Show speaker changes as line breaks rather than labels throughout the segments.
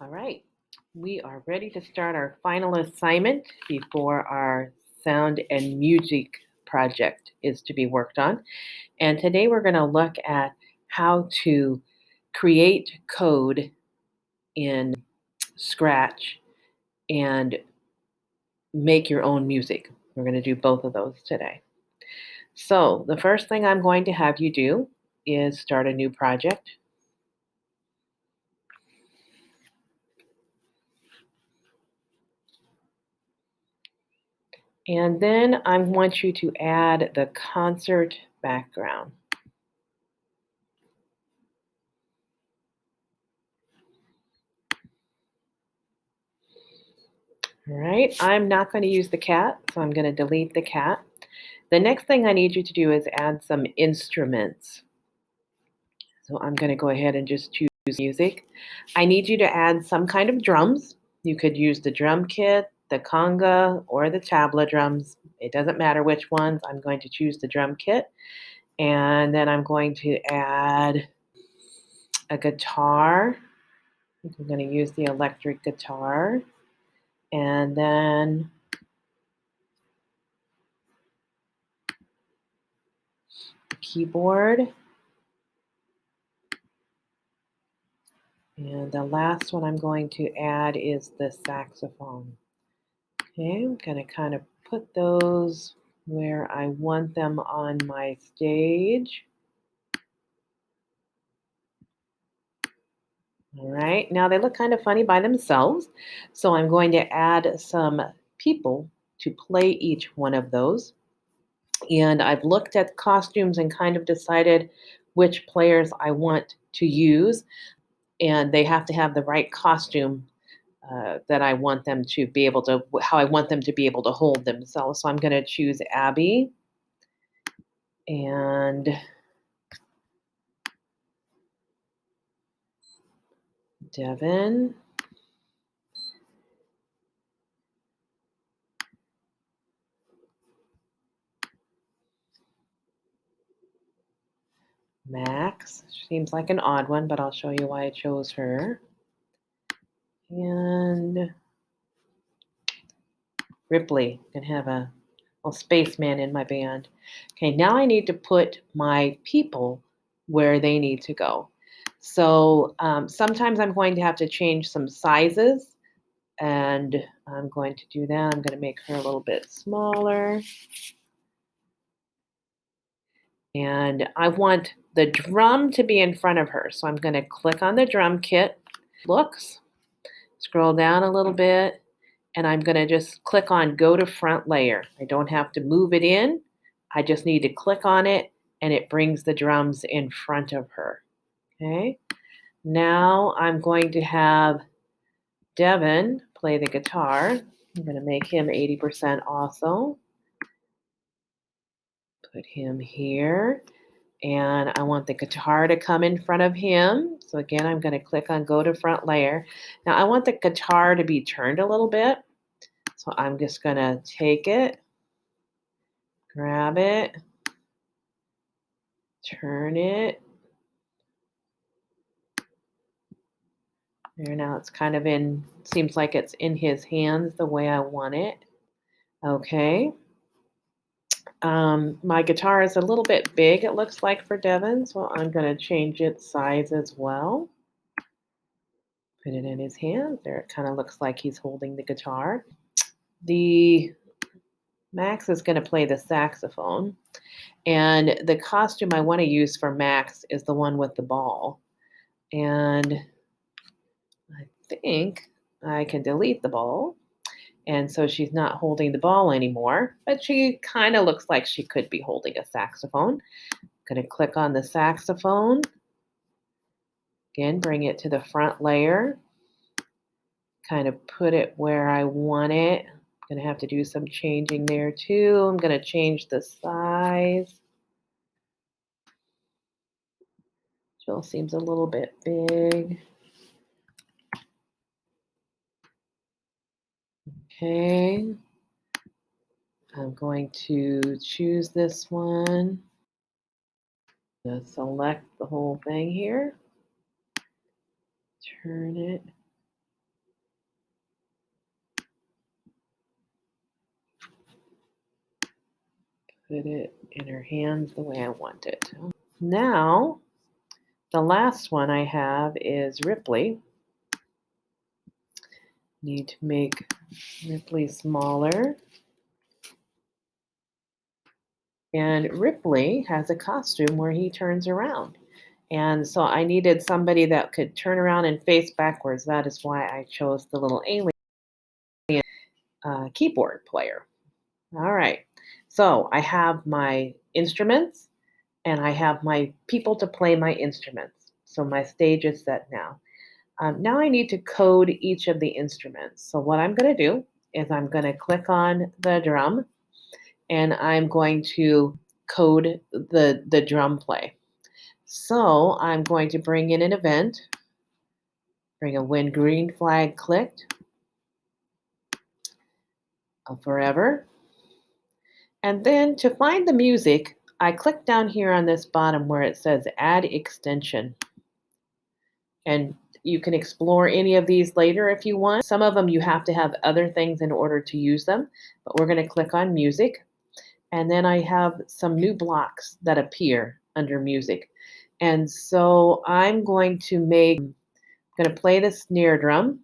All right, we are ready to start our final assignment before our sound and music project is to be worked on. And today we're going to look at how to create code in Scratch and make your own music. We're going to do both of those today. So, the first thing I'm going to have you do is start a new project. And then I want you to add the concert background. All right, I'm not going to use the cat, so I'm going to delete the cat. The next thing I need you to do is add some instruments. So I'm going to go ahead and just choose music. I need you to add some kind of drums. You could use the drum kit, the conga, or the tabla drums. It doesn't matter which ones. I'm going to choose the drum kit. And then I'm going to add a guitar. I'm going to use the electric guitar. And then keyboard. And the last one I'm going to add is the saxophone. Okay, I'm going to kind of put those where I want them on my stage. All right, now they look kind of funny by themselves, so I'm going to add some people to play each one of those. And I've looked at costumes and kind of decided which players I want to use, and they have to have the right costume that I want them to be able to, how I want them to be able to hold themselves. So I'm going to choose Abby and Devin. Max. Seems like an odd one, but I'll show you why I chose her. And Ripley. Can have a little spaceman in my band. Okay, now I need to put my people where they need to go. So sometimes I'm going to have to change some sizes, and I'm going to do that. I'm going to make her a little bit smaller. And I want the drum to be in front of her. So I'm going to click on the drum kit. Looks, scroll down a little bit, and I'm going to just click on go to front layer. I don't have to move it in. I just need to click on it, and it brings the drums in front of her. Okay. Now I'm going to have Devin play the guitar. I'm going to make him 80% also. Put him here. And I want the guitar to come in front of him. So again, I'm going to click on go to front layer. Now I want the guitar to be turned a little bit. So I'm just going to take it, grab it, turn it. There, now it's kind of in, seems like it's in his hands the way I want it. Okay. My guitar is a little bit big, it looks like, for Devin, so I'm going to change its size as well. Put it in his hands. There, it kind of looks like he's holding the guitar. The Max is going to play the saxophone, and the costume I want to use for Max is the one with the ball. And I think I can delete the ball. And so she's not holding the ball anymore, but she kind of looks like she could be holding a saxophone. I'm going to click on the saxophone. Again, bring it to the front layer. Kind of put it where I want it. I'm going to have to do some changing there too. I'm going to change the size. Jill seems a little bit big. Okay. I'm going to choose this one. Select the whole thing here. Turn it. Put it in her hands the way I want it. Now, the last one I have is Ripley. Need to make Ripley smaller. And Ripley has a costume where he turns around. And so I needed somebody that could turn around and face backwards. That is why I chose the little alien keyboard player. All right. So I have my instruments and I have my people to play my instruments. So my stage is set now. Now I need to code each of the instruments. So what I'm going to do is I'm going to click on the drum and I'm going to code the drum play. So I'm going to bring in an event, bring a when green flag clicked, a forever. And then to find the music, I click down here on this bottom where it says add extension. And you can explore any of these later if you want. Some of them you have to have other things in order to use them, but we're going to click on music. And then I have some new blocks that appear under music. And so I'm going to play the snare drum.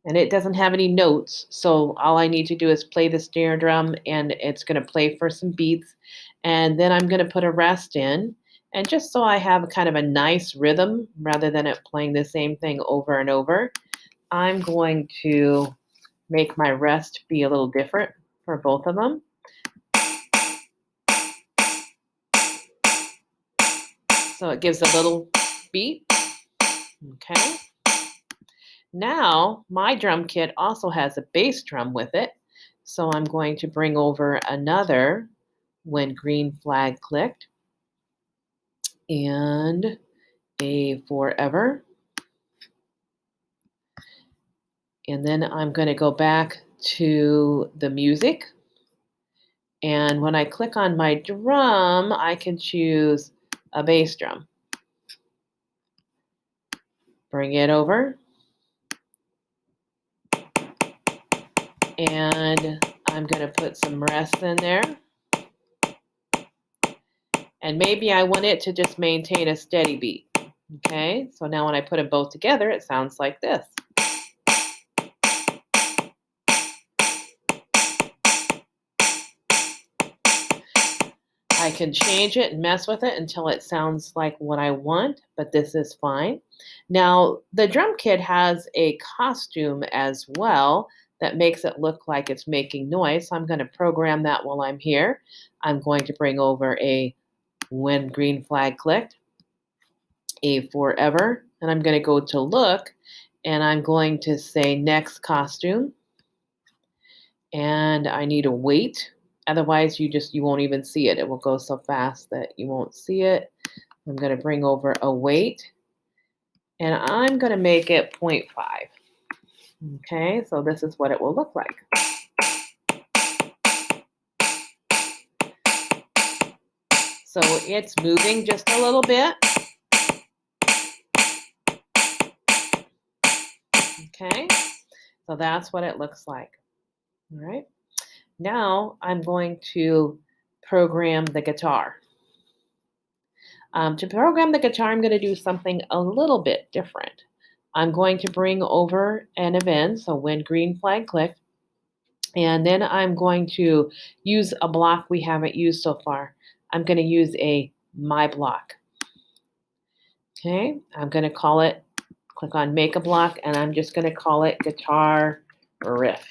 And it doesn't have any notes, so all I need to do is play the snare drum and it's going to play for some beats. And then I'm going to put a rest in. And just so I have kind of a nice rhythm rather than it playing the same thing over and over, I'm going to make my rest be a little different for both of them. So it gives a little beat. Okay. Now, my drum kit also has a bass drum with it. So I'm going to bring over another when green flag clicked and a forever. And then I'm going to go back to the music. And when I click on my drum, I can choose a bass drum. Bring it over. And I'm going to put some rest in there. And maybe I want it to just maintain a steady beat. Okay, so now when I put them both together, it sounds like this. I can change it and mess with it until it sounds like what I want, but this is fine. Now, the drum kit has a costume as well that makes it look like it's making noise. So I'm going to program that while I'm here. I'm going to bring over a when green flag clicked, a forever, and I'm going to go to look, and I'm going to say next costume, and I need a wait. Otherwise, you won't even see it. It will go so fast that you won't see it. I'm going to bring over a wait, and I'm going to make it 0.5. Okay, so this is what it will look like. So it's moving just a little bit. Okay, so that's what it looks like. All right, now I'm going to program the guitar. To program the guitar, I'm going to do something a little bit different. I'm going to bring over an event, so when green flag click, and then I'm going to use a block we haven't used so far. I'm going to use a my block. Okay, I'm going to call it, click on make a block, and I'm just going to call it guitar riff.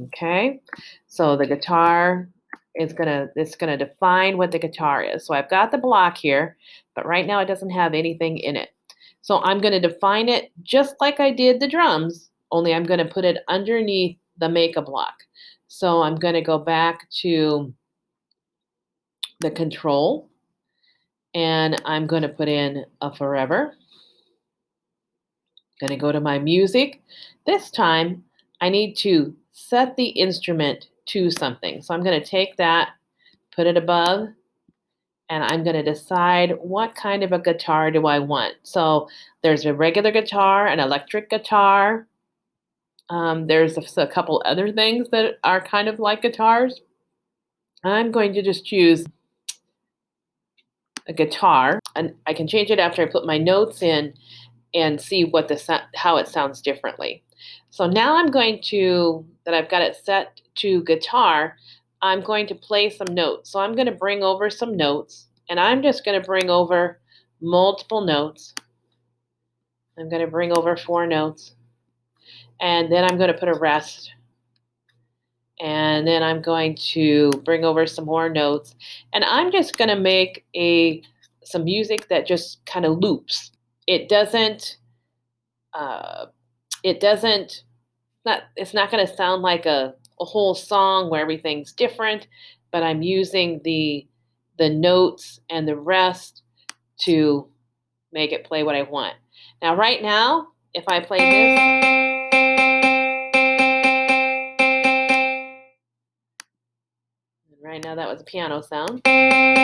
Okay, so the guitar it's gonna define what the guitar is. So I've got the block here, but right now it doesn't have anything in it. So I'm gonna define it just like I did the drums, only I'm gonna put it underneath the make a block. So I'm gonna go back to the control and I'm gonna put in a forever. Gonna go to my music. This time I need to set the instrument to something. So I'm gonna take that, put it above, and I'm going to decide what kind of a guitar do I want. So there's a regular guitar, an electric guitar. There's a couple other things that are kind of like guitars. I'm going to just choose a guitar, and I can change it after I put my notes in and see what how it sounds differently. So now that I've got it set to guitar, I'm going to play some notes. So I'm going to bring over some notes, and I'm just going to bring over multiple notes. I'm going to bring over 4 notes, and then I'm going to put a rest, and then I'm going to bring over some more notes, and I'm just going to make some music that just kind of loops. It doesn't uh, it doesn't not it's not going to sound like a whole song where everything's different, but I'm using the notes and the rest to make it play what I want. Now right now, if I play this, right now that was a piano sound. Okay?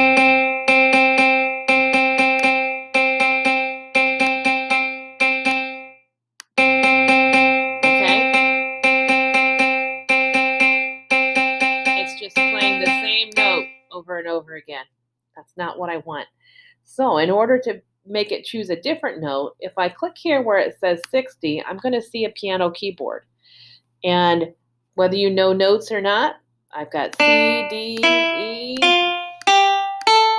It's just playing the same note over and over again. That's not what I want. So in order to make it choose a different note, if I click here where it says 60, I'm going to see a piano keyboard. And whether you know notes or not, I've got C, D, E,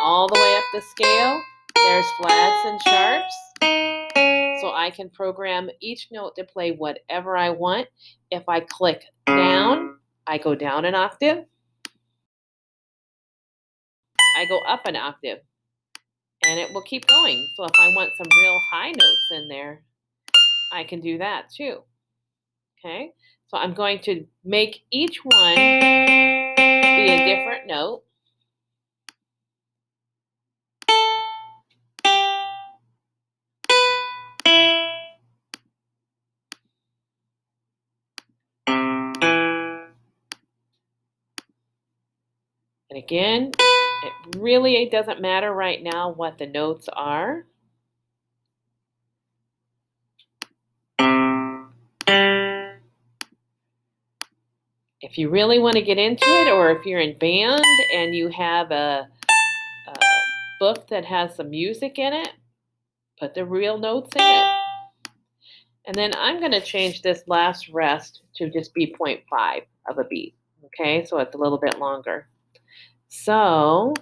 all the way up the scale. There's flats and sharps. So I can program each note to play whatever I want. If I click down, I go down an octave. I go up an octave. And it will keep going. So if I want some real high notes in there, I can do that too. Okay, so I'm going to make each one be a different note. And again, it really doesn't matter right now what the notes are. If you really want to get into it, or if you're in band and you have a book that has some music in it, put the real notes in it. And then I'm going to change this last rest to just be 0.5 of a beat. Okay, so it's a little bit longer. So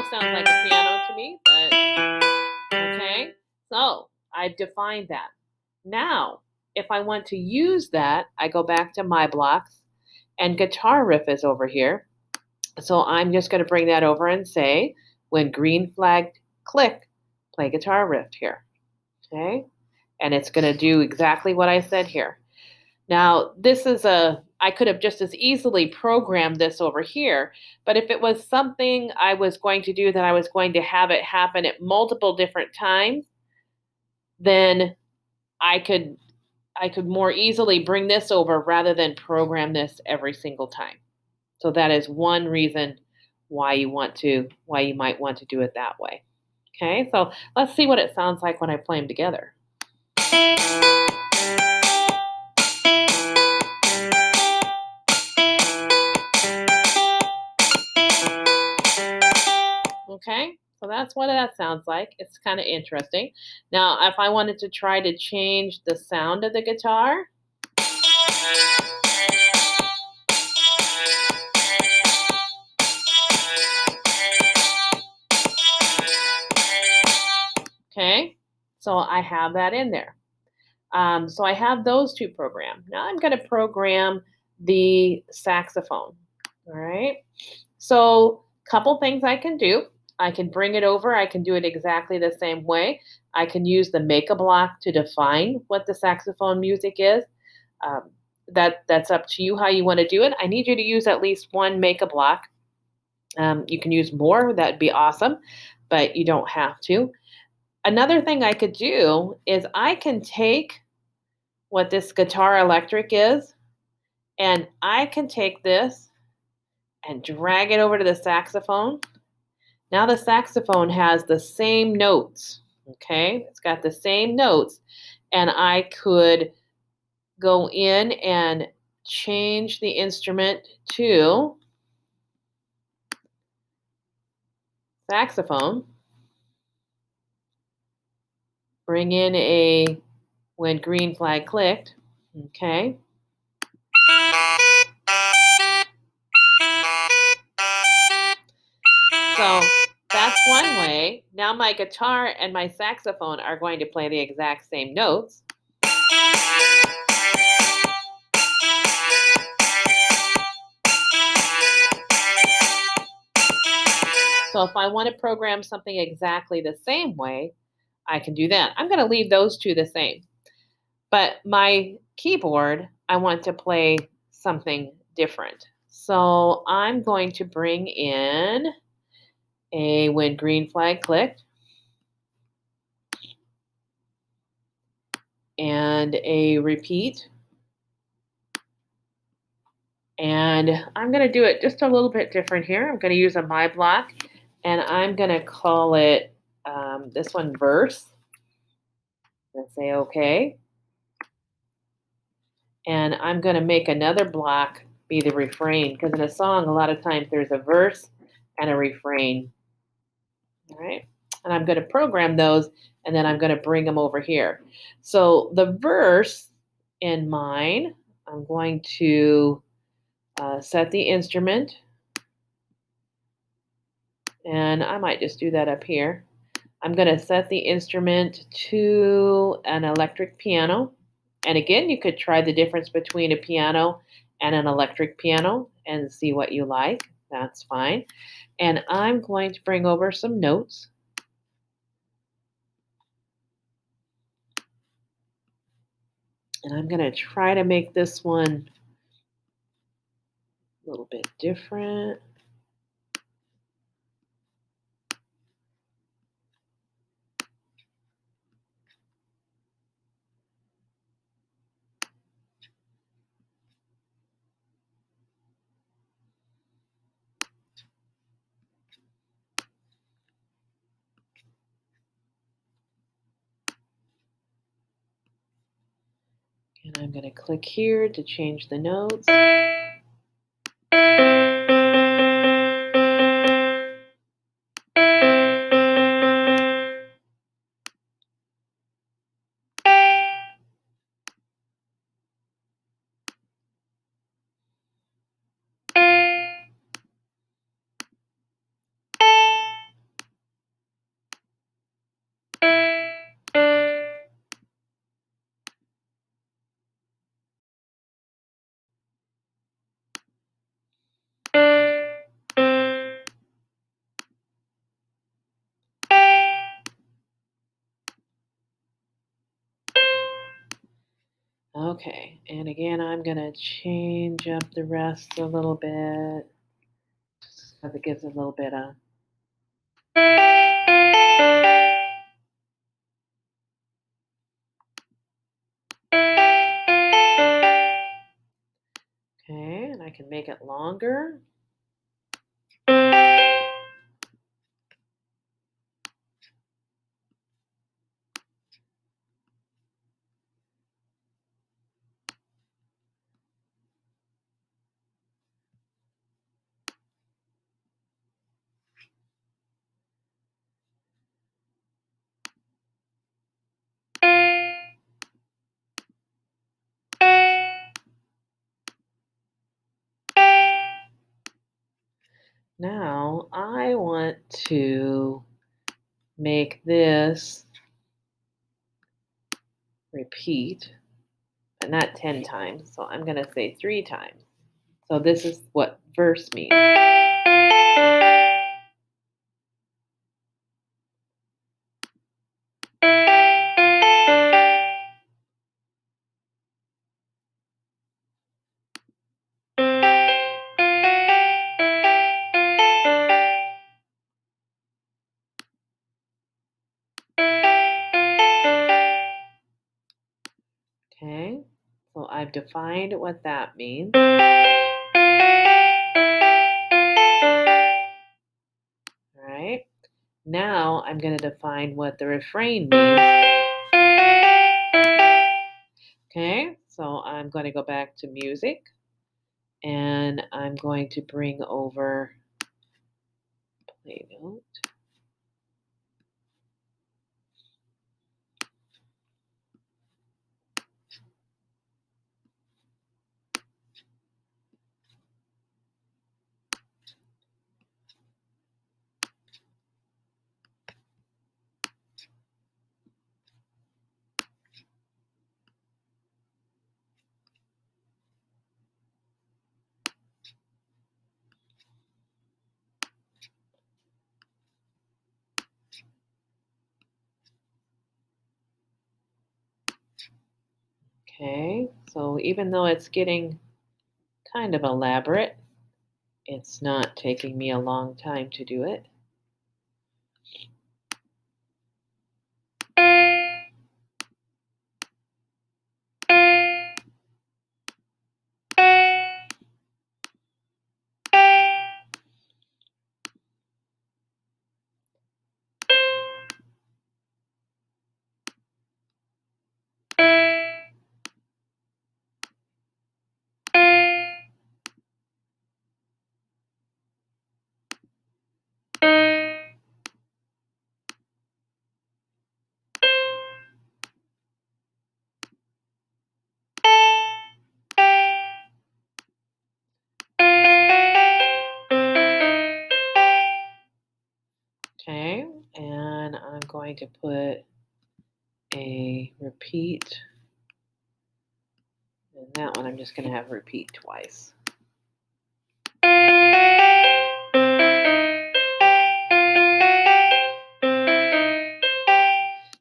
still sounds like a piano to me, but okay. So I've defined that. Now, if I want to use that, I go back to my blocks, and guitar riff is over here. So I'm just going to bring that over and say, when green flag click, play guitar riff here. Okay, and it's going to do exactly what I said here. Now, I could have just as easily programmed this over here, but if it was something I was going to do that I was going to have it happen at multiple different times, then I could more easily bring this over rather than program this every single time. So that is one reason why you might want to do it that way. Okay, so let's see what it sounds like when I play them together. Okay, so that's what that sounds like. It's kind of interesting. Now, if I wanted to try to change the sound of the guitar, okay, so I have that in there. So I have those two programmed. Now I'm going to program the saxophone. All right. So couple things I can do. I can bring it over. I can do it exactly the same way. I can use the make a block to define what the saxophone music is. Um, that's up to you how you want to do it. I need you to use at least one make a block. You can use more. That'd be awesome, but you don't have to. Another thing I could do is I can take what this guitar electric is, and I can take this and drag it over to the saxophone, Now the saxophone has the same notes, okay? It's got the same notes, and I could go in and change the instrument to saxophone, bring in a when green flag clicked, okay? So that's one way. Now my guitar and my saxophone are going to play the exact same notes. So if I want to program something exactly the same way, I can do that. I'm going to leave those two the same. But my keyboard, I want to play something different. So I'm going to bring in a when green flag clicked and a repeat. And I'm going to do it just a little bit different here. I'm going to use a my block and I'm going to call it this one verse. And say okay. And I'm going to make another block be the refrain because in a song, a lot of times there's a verse and a refrain. All right. And I'm going to program those and then I'm going to bring them over here. So the verse in mine, I'm going to set the instrument. And I might just do that up here. I'm going to set the instrument to an electric piano. And again, you could try the difference between a piano and an electric piano and see what you like. That's fine. And I'm going to bring over some notes. And I'm going to try to make this one a little bit different. And I'm going to click here to change the notes. Okay, and again, I'm going to change up the rest a little bit. Because it gives a little bit of. Okay, and I can make it longer. Now I want to make this repeat, but not 10 times. So I'm going to say 3 times. So this is what verse means. Okay, so I've defined what that means. All right. Now I'm going to define what the refrain means. Okay, so I'm going to go back to music and I'm going to bring over play note. Okay, so even though it's getting kind of elaborate, it's not taking me a long time to do it. Okay, and I'm going to put a repeat. And that one I'm just going to have repeat twice.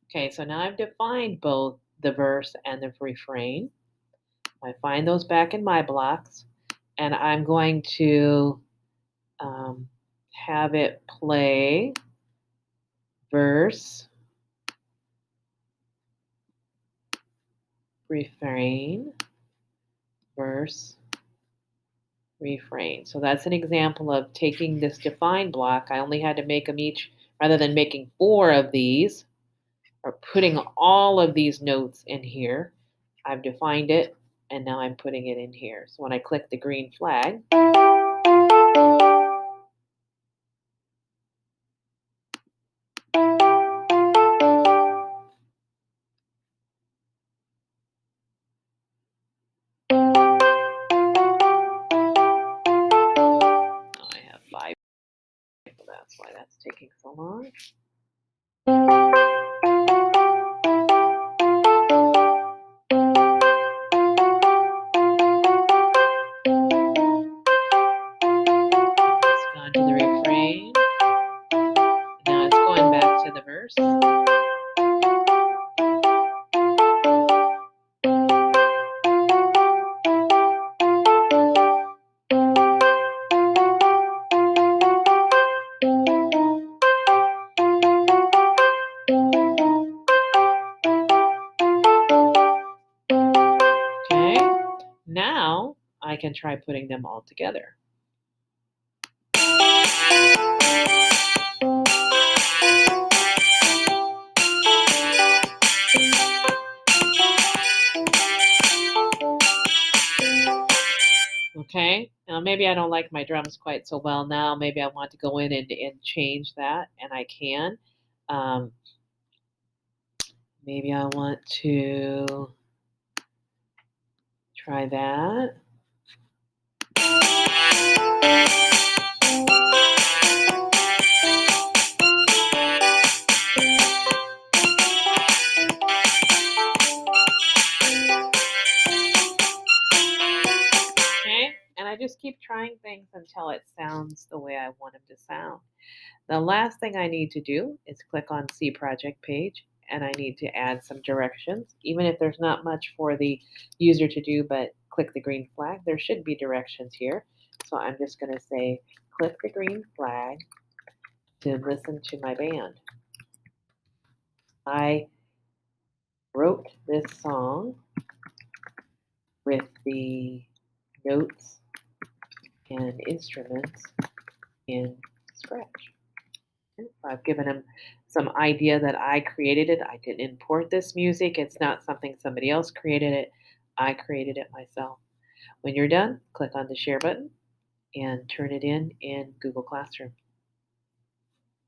Okay, so now I've defined both the verse and the refrain. I find those back in my blocks, and I'm going to have it play verse, refrain, verse, refrain. So that's an example of taking this defined block. I only had to make them each, rather than making 4 of these, or putting all of these notes in here. I've defined it, and now I'm putting it in here. So when I click the green flag, oh, I have 5, so that's why that's taking so long. It's gone to the refrain. Now it's going back to the verse. Okay, now I can try putting them all together. Okay, now maybe I don't like my drums quite so well now. Maybe I want to go in and change that, and I can. Um, maybe I want to try that. Okay, and I just keep trying things until it sounds the way I want them to sound. The last thing I need to do is click on See Project Page, and I need to add some directions. Even if there's not much for the user to do, but click the green flag, there should be directions here. So I'm just going to say, click the green flag to listen to my band. I wrote this song with the notes and instruments in Scratch. I've given him some idea that I created it. I didn't import this music. It's not something somebody else created it. I created it myself. When you're done, click on the share button and turn it in Google Classroom.